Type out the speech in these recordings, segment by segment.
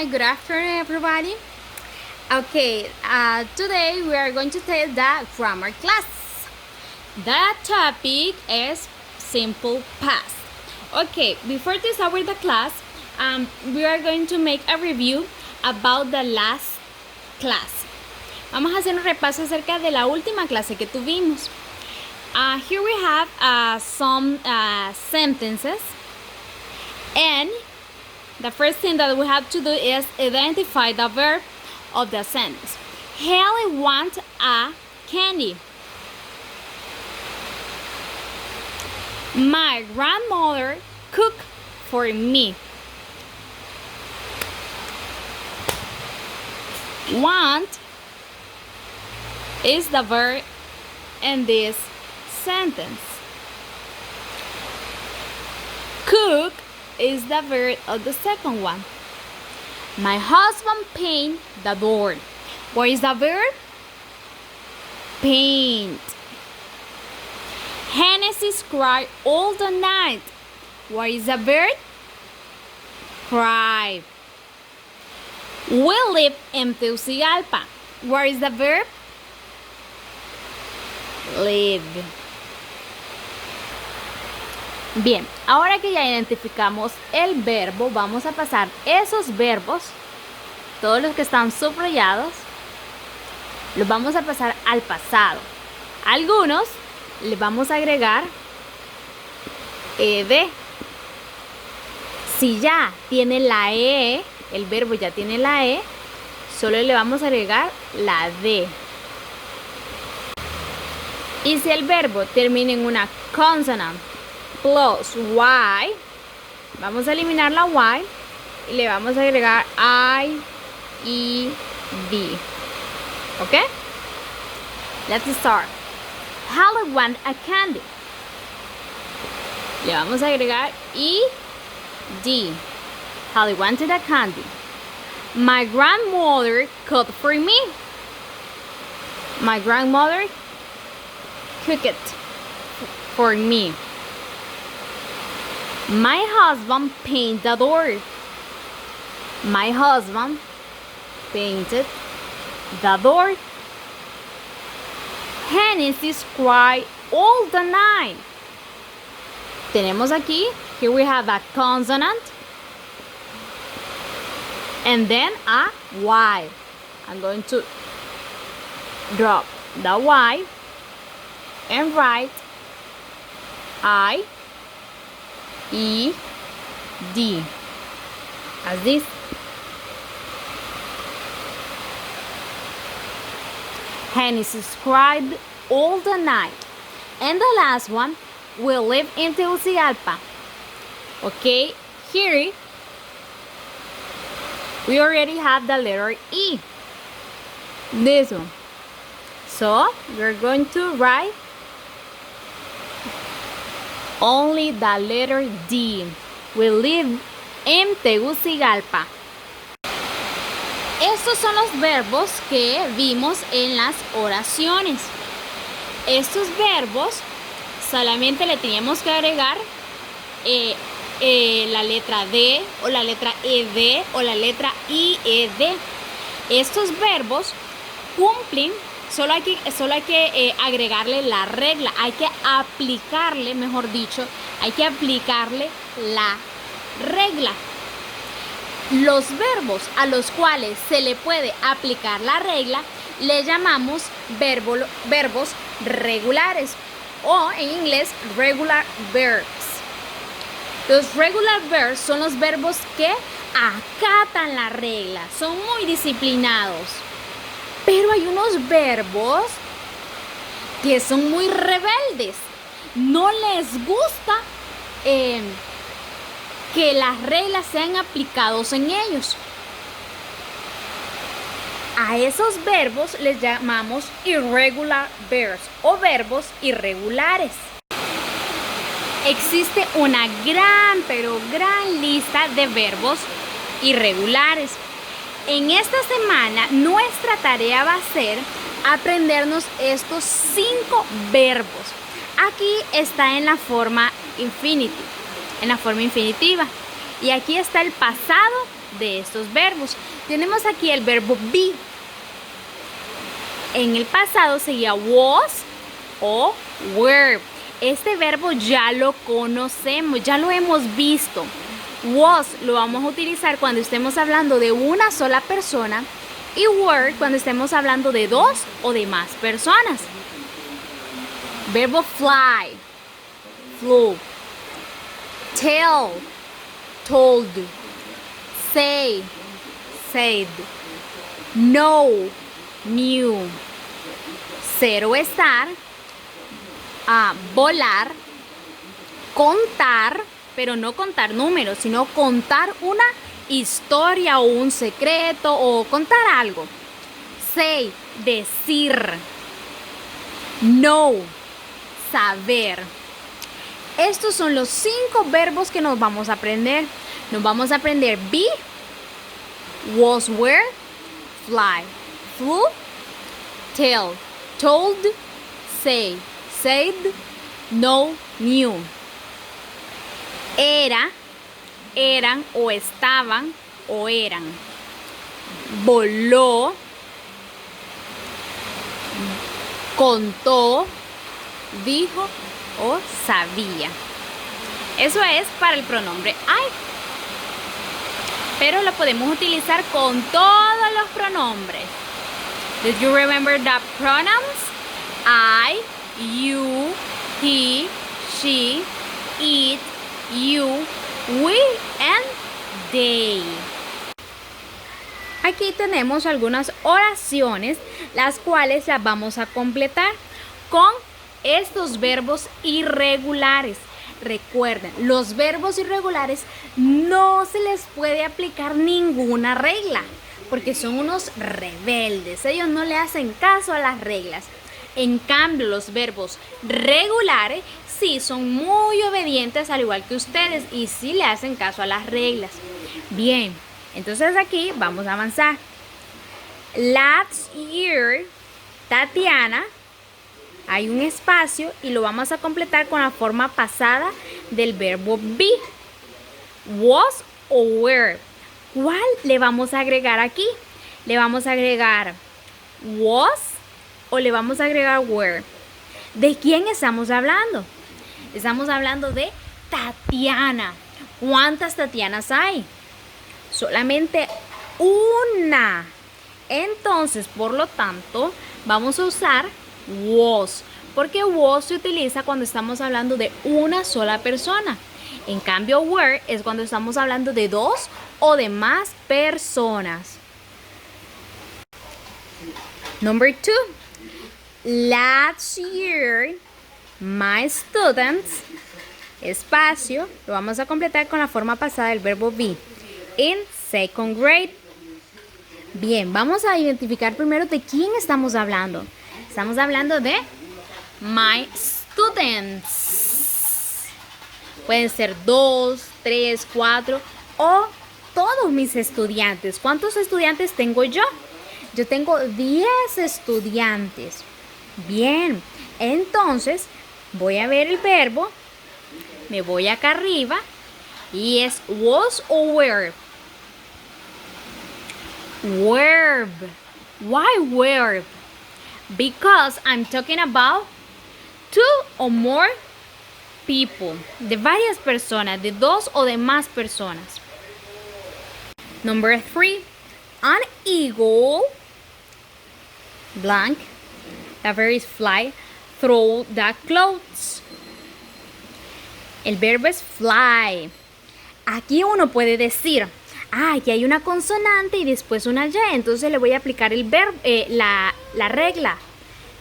good afternoon, everybody. Okay, today we are going to take the grammar class. The topic is simple past. Okay, before to start with the class, we are going to make a review about the last class. Vamos a hacer un repaso acerca de la última clase que tuvimos. Here we have some sentences, and the first thing that we have to do is identify the verb of the sentence. Haley wants a candy. My grandmother cooked for me. Want is the verb in this sentence. Cook is the verb of the second one. My husband paint the door. What is the verb? Paint. Genesis cried all the night. What is the verb? Cry. We live in Tegucigalpa. What is the verb? Live. Bien, ahora que ya identificamos el verbo, vamos a pasar esos verbos, todos los que están subrayados, los vamos a pasar al pasado. Algunos les vamos a agregar ed. Si ya tiene la e, el verbo ya tiene la e, solo le vamos a agregar la d. Y si el verbo termina en una consonant plus y, vamos a eliminar la y y le vamos a agregar I, E, D. ¿Ok? Let's start. Haley want a candy. Le vamos a agregar E, D. Haley wanted a candy. My grandmother cooked for me. My grandmother cooked for me. My husband painted the door. My husband painted the door. Genesis cried all the night. Tenemos aquí, here we have a consonant and then a Y. I'm going to drop the Y and write I, E, D, as this. Genesis cried all the night. And the last one, we live in Tegucigalpa. Okay, here we already have the letter E. This one. So we're going to write only the letter D. We live in Tegucigalpa. Estos son los verbos que vimos en las oraciones. Estos verbos solamente le teníamos que agregar la letra D o la letra ED o la letra IED. Estos verbos cumplen, solo hay que agregarle la regla, hay que aplicarle, mejor dicho, hay que aplicarle la regla. Los verbos a los cuales se le puede aplicar la regla le llamamos verbos regulares o en inglés regular verbs. Los regular verbs son los verbos que acatan la regla, son muy disciplinados. Pero hay unos verbos que son muy rebeldes, no les gusta que las reglas sean aplicados en ellos. A esos verbos les llamamos irregular verbs o verbos irregulares. Existe una gran, pero gran lista de verbos irregulares. En esta semana nuestra tarea va a ser aprendernos estos 5 verbos. Aquí está en la forma infinitiva. Y aquí está el pasado de estos verbos. Tenemos aquí el verbo be. En el pasado seguía was o were. Este verbo ya lo conocemos, ya lo hemos visto. Was lo vamos a utilizar cuando estemos hablando de una sola persona y were cuando estemos hablando de dos o de más personas. Verbo fly, flew. Tell, told. Say, said. Know, knew. Ser o estar. Volar. Contar, pero no contar números, sino contar una historia o un secreto o contar algo. Say, decir. Know, saber. Estos son los 5 verbos que nos vamos a aprender. Nos vamos a aprender be, was, were, fly, flew, tell, told, say, said, know, knew. Era, eran o estaban o eran. Voló, contó, dijo o sabía. Eso es para el pronombre I. Pero lo podemos utilizar con todos los pronombres. Did you remember the pronouns? I, you, he, she, it, you, we, and they. Aquí tenemos algunas oraciones, las cuales las vamos a completar con estos verbos irregulares. Recuerden, los verbos irregulares no se les puede aplicar ninguna regla, porque son unos rebeldes. Ellos no le hacen caso a las reglas. En cambio, los verbos regulares sí son muy obedientes, al igual que ustedes, y sí le hacen caso a las reglas. Bien, entonces aquí vamos a avanzar. Last year, Tatiana. Hay un espacio y lo vamos a completar con la forma pasada del verbo be. Was o were. ¿Cuál le vamos a agregar aquí? ¿Le vamos a agregar was o le vamos a agregar were? ¿De quién estamos hablando? Estamos hablando de Tatiana. ¿Cuántas Tatianas hay? Solamente una. Entonces, por lo tanto, vamos a usar was, porque was se utiliza cuando estamos hablando de una sola persona. En cambio, were es cuando estamos hablando de dos o de más personas. Number 2. Last year, my students, espacio, lo vamos a completar con la forma pasada del verbo be. In second grade. Bien, vamos a identificar primero de quién estamos hablando. Estamos hablando de my students. Pueden ser 2, 3, 4 o todos mis estudiantes. ¿Cuántos estudiantes tengo yo? Yo tengo 10 estudiantes. Bien, entonces voy a ver el verbo. Me voy acá arriba y es was o were. Verb. Why verb? Because I'm talking about 2 or more people. De varias personas, de 2 o de más personas. Number 3. An eagle, blank, the verb is fly, throw the clothes. El verbo es fly. Aquí uno puede decir, aquí hay una consonante y después una Y, entonces le voy a aplicar el verbo, la regla.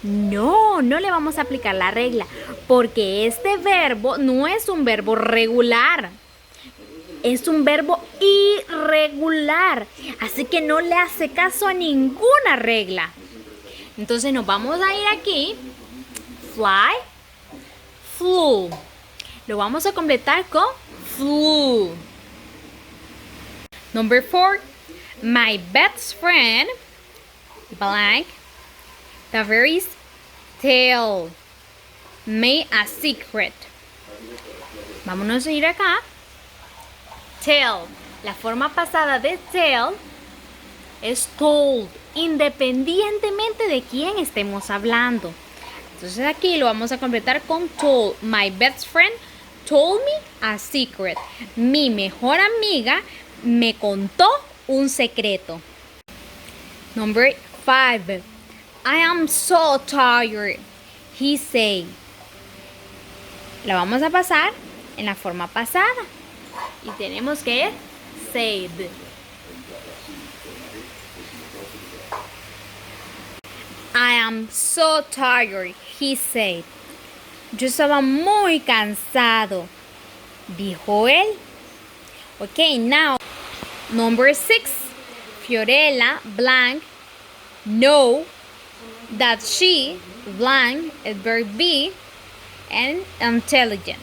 No, no le vamos a aplicar la regla, porque este verbo no es un verbo regular. Es un verbo irregular, así que no le hace caso a ninguna regla. Entonces nos vamos a ir aquí, fly, flew. Lo vamos a completar con flew. Number 4, my best friend, blank, the verb is tell me a secret. Vámonos a ir acá. Tell. La forma pasada de tell es told, independientemente de quién estemos hablando. Entonces aquí lo vamos a completar con told. My best friend told me a secret. Mi mejor amiga me contó un secreto. Number 5. I am so tired, he said. La vamos a pasar en la forma pasada. Y tenemos que said. I am so tired, he said. Yo estaba muy cansado, dijo él. Okay, now, number 6. Fiorella blank know that she blank is verb be and intelligent.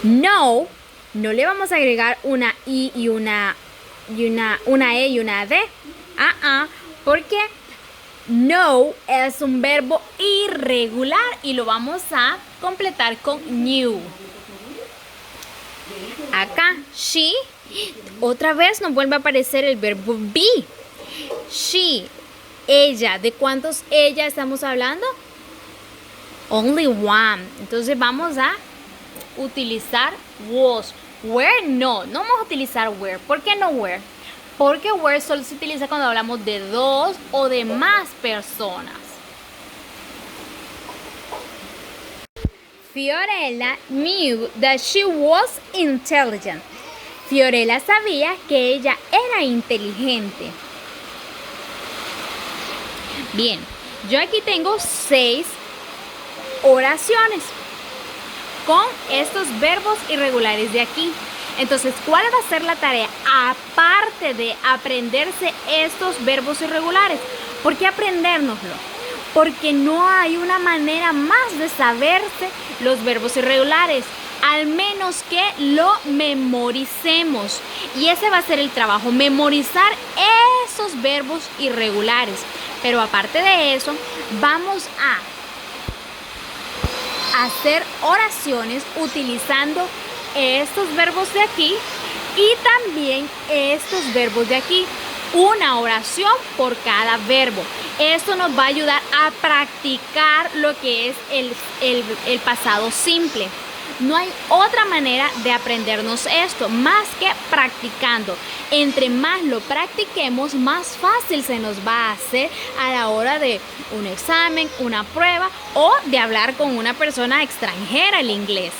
No le vamos a agregar una I y una E y una D. Porque no es un verbo irregular y lo vamos a completar con knew. Acá, she, otra vez nos vuelve a aparecer el verbo be. She, ella. ¿De cuántos ella estamos hablando? Only one. Entonces vamos a utilizar was. Where no vamos a utilizar where. ¿Por qué no where? Porque where solo se utiliza cuando hablamos de dos o de más personas. Fiorella knew that she was intelligent. Fiorella sabía que ella era inteligente. Bien, yo aquí tengo 6 oraciones con estos verbos irregulares de aquí. Entonces, ¿cuál va a ser la tarea? Aparte de aprenderse estos verbos irregulares. ¿Por qué aprendérnoslo? Porque no hay una manera más de saberse los verbos irregulares, al menos que lo memoricemos. Y ese va a ser el trabajo, memorizar esos verbos irregulares. Pero aparte de eso, vamos a hacer oraciones utilizando estos verbos de aquí y también estos verbos de aquí. Una oración por cada verbo. Esto nos va a ayudar a practicar lo que es el pasado simple. No hay otra manera de aprendernos esto más que practicando. Entre más lo practiquemos, más fácil se nos va a hacer a la hora de un examen, una prueba o de hablar con una persona extranjera el inglés.